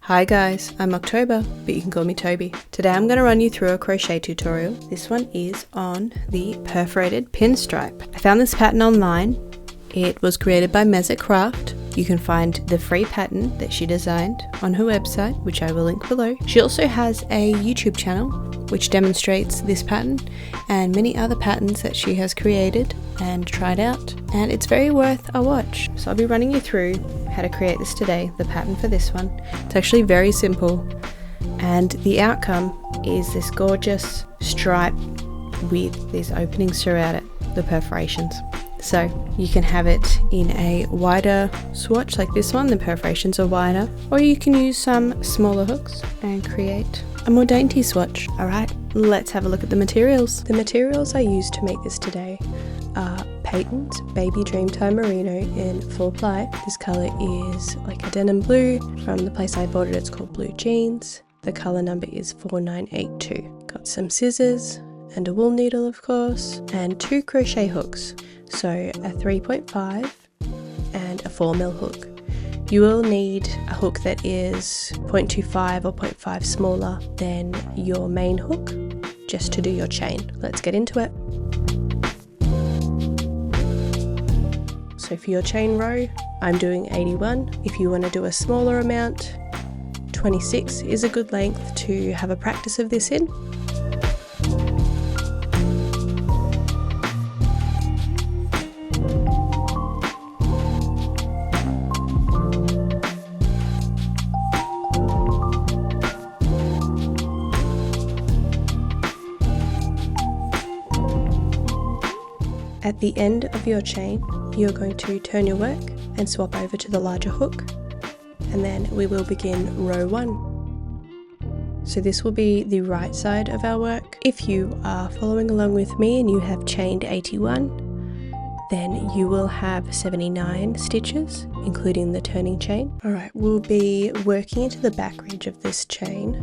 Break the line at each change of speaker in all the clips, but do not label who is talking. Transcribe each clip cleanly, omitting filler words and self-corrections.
Hi guys, I'm October, but you can call me Toby. Today I'm going to run you through a crochet tutorial. This one is on the perforated pinstripe. I found this pattern online. It was created by Meza Craft. You can find the free pattern that she designed on her website, which I will link below. She also has a YouTube channel which demonstrates this pattern and many other patterns that she has created and tried out, and it's very worth a watch. So I'll be running you through how to create this today, the pattern for this one. It's actually very simple, and the outcome is this gorgeous stripe with these openings throughout it, the perforations. So you can have it in a wider swatch like this one, the perforations are wider, or you can use some smaller hooks and create a more dainty swatch. Alright, let's have a look at the materials. The materials I used to make this today are Peyton's Baby Dreamtime Merino in 4-ply. This colour is like a denim blue. From the place I bought it, it's called Blue Jeans. The colour number is 4982. Got some scissors and a wool needle, of course, and 2 crochet hooks. So a 3.5 and a 4mm hook. You will need a hook that is 0.25 or 0.5 smaller than your main hook, just to do your chain. Let's get into it. So for your chain row, I'm doing 81. If you want to do a smaller amount, 26 is a good length to have a practice of this in. At the end of your chain, you're going to turn your work and swap over to the larger hook, and then we will begin row 1. So this will be the right side of our work. If you are following along with me and you have chained 81, then you will have 79 stitches, including the turning chain. Alright, we'll be working into the back ridge of this chain.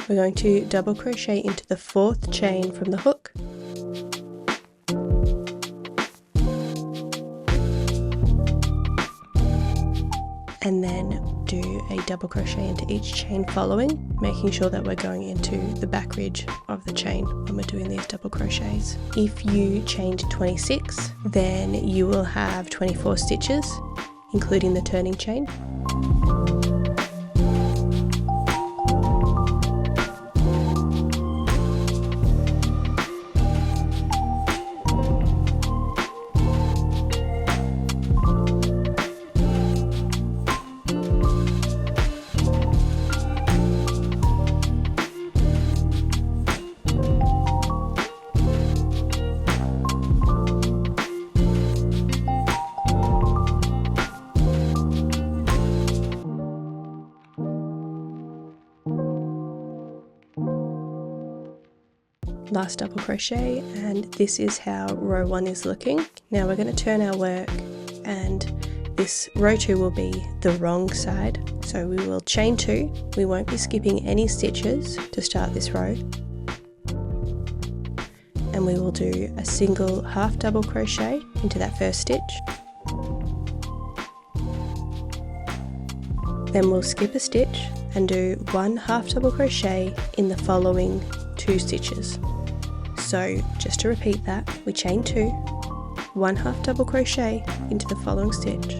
We're going to double crochet into the 4th chain from the hook, and then do a double crochet into each chain following, making sure that we're going into the back ridge of the chain when we're doing these double crochets. If you chained 26, then you will have 24 stitches, including the turning chain. Last double crochet, and this is how row 1 is looking. Now we're going to turn our work, and this row 2 will be the wrong side. So we will chain 2, we won't be skipping any stitches to start this row, and we will do a single half double crochet into that first stitch. Then we'll skip a stitch and do 1 half double crochet in the following 2 stitches. So just to repeat that, we chain 2, 1 half double crochet into the following stitch,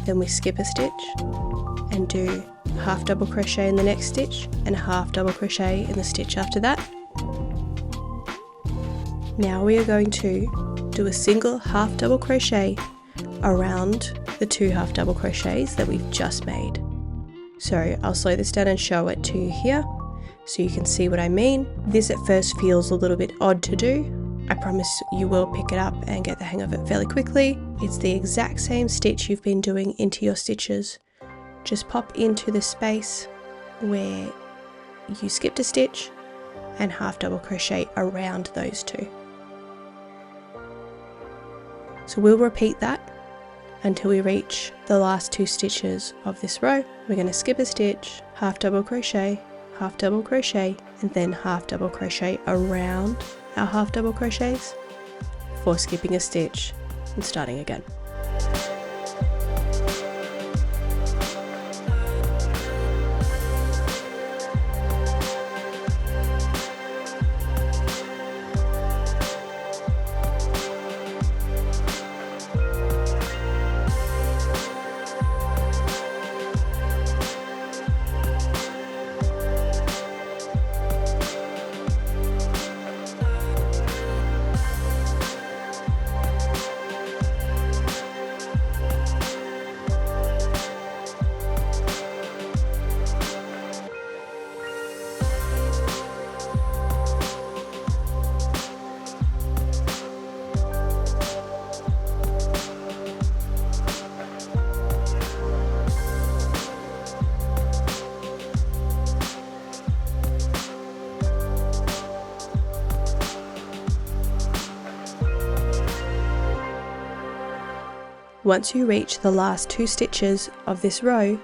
then we skip a stitch and do half double crochet in the next stitch and half double crochet in the stitch after that. Now we are going to do a single half double crochet around the 2 half double crochets that we've just made. So I'll slow this down and show it to you here, so you can see what I mean. This at first feels a little bit odd to do. I promise you will pick it up and get the hang of it fairly quickly. It's the exact same stitch you've been doing into your stitches. Just pop into the space where you skipped a stitch and half double crochet around those 2. So we'll repeat that until we reach the last 2 stitches of this row. We're going to skip a stitch, half double crochet, half double crochet, and then half double crochet around our half double crochets before skipping a stitch and starting again. – Once you reach the last 2 stitches of this row,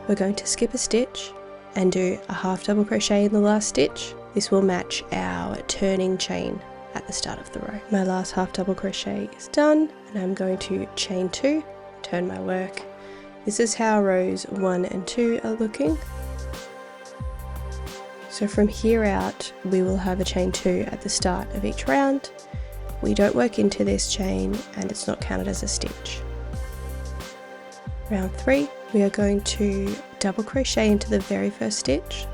we're going to skip a stitch and do a half double crochet in the last stitch. This will match our turning chain at the start of the row. My last half double crochet is done, and I'm going to chain 2, turn my work. This is how rows 1 and 2 are looking. So from here out, we will have a chain 2 at the start of each round. We don't work into this chain and it's not counted as a stitch. Round 3, we are going to double crochet into the very first stitch.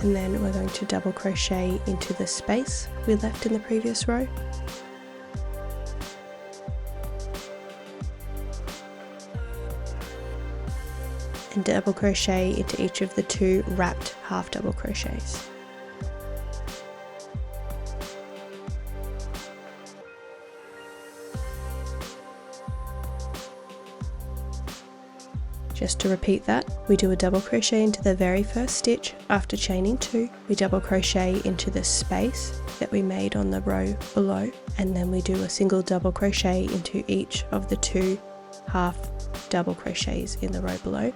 And then we're going to double crochet into the space we left in the previous row. And double crochet into each of the 2 wrapped half double crochets. Just to repeat that, we do a double crochet into the very first stitch after chaining 2, we double crochet into the space that we made on the row below, and then we do a single double crochet into each of the 2 half double crochets in the row below.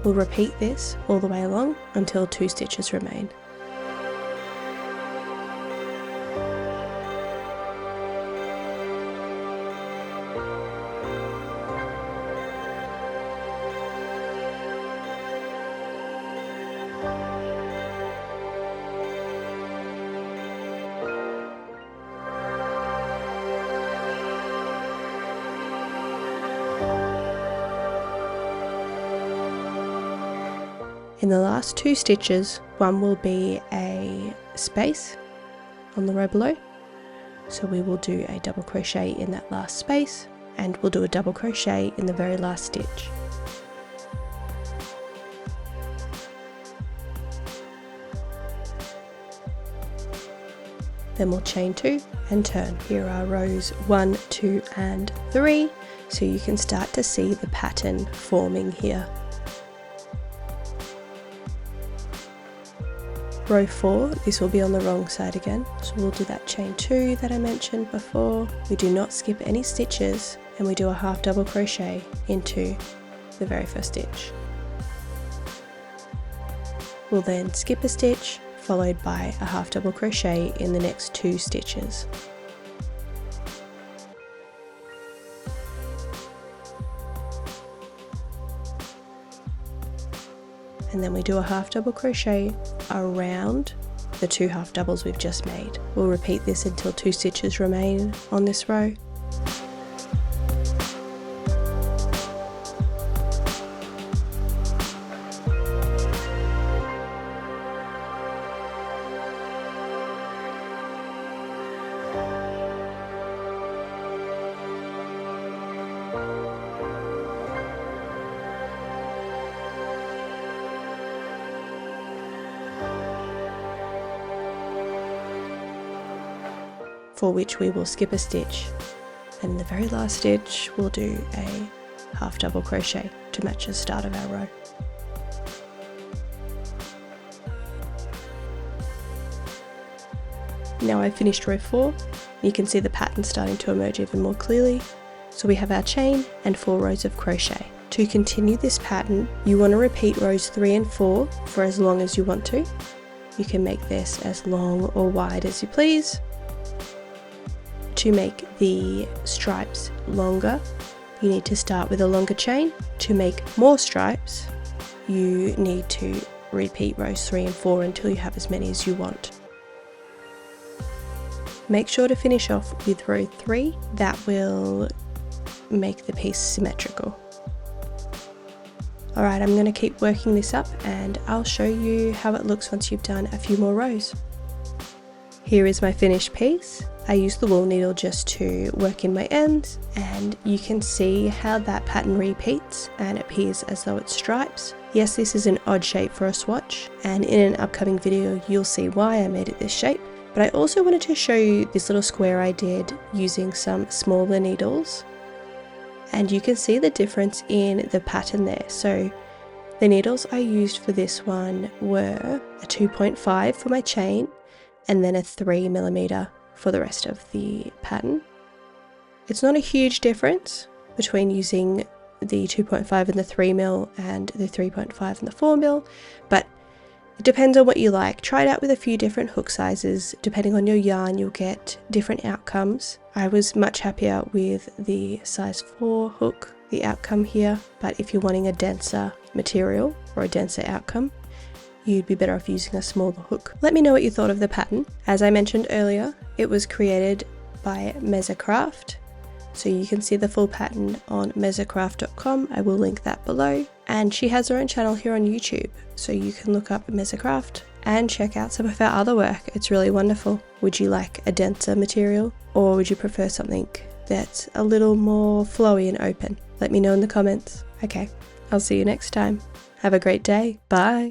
We'll repeat this all the way along until 2 stitches remain. In the last 2 stitches, one will be a space on the row below, so we will do a double crochet in that last space, and we'll do a double crochet in the very last stitch. Then we'll chain 2 and turn. Here are rows 1, 2 and 3, so you can start to see the pattern forming here. Row 4, this will be on the wrong side again, so we'll do that chain 2 that I mentioned before. We do not skip any stitches, and we do a half double crochet into the very first stitch. We'll then skip a stitch, followed by a half double crochet in the next 2 stitches. And then we do a half double crochet around the 2 half doubles we've just made. We'll repeat this until 2 stitches remain on this row. For which we will skip a stitch, and in the very last stitch we'll do a half double crochet to match the start of our row. Now I've finished row 4, you can see the pattern starting to emerge even more clearly. So we have our chain and 4 rows of crochet. To continue this pattern, you want to repeat rows 3 and 4 for as long as you want to. You can make this as long or wide as you please. To make the stripes longer, you need to start with a longer chain. To make more stripes, you need to repeat rows 3 and 4 until you have as many as you want. Make sure to finish off with row 3, that will make the piece symmetrical. Alright, I'm going to keep working this up and I'll show you how it looks once you've done a few more rows. Here is my finished piece. I used the wool needle just to work in my ends, and you can see how that pattern repeats and it appears as though it's stripes. Yes, this is an odd shape for a swatch, and in an upcoming video you'll see why I made it this shape. But I also wanted to show you this little square I did using some smaller needles, and you can see the difference in the pattern there. So the needles I used for this one were a 2.5 for my chain, and then a 3mm for the rest of the pattern. It's not a huge difference between using the 2.5 and the 3mm and the 3.5 and the 4mm, but it depends on what you like. Try it out with a few different hook sizes. Depending on your yarn, you'll get different outcomes. I was much happier with the size 4 hook, the outcome here, but if you're wanting a denser material or a denser outcome, you'd be better off using a smaller hook. Let me know what you thought of the pattern. As I mentioned earlier, it was created by Mezzacraft, so you can see the full pattern on mezzacraft.com. I will link that below. And she has her own channel here on YouTube, so you can look up Mezzacraft and check out some of her other work. It's really wonderful. Would you like a denser material, or would you prefer something that's a little more flowy and open? Let me know in the comments. Okay, I'll see you next time. Have a great day. Bye.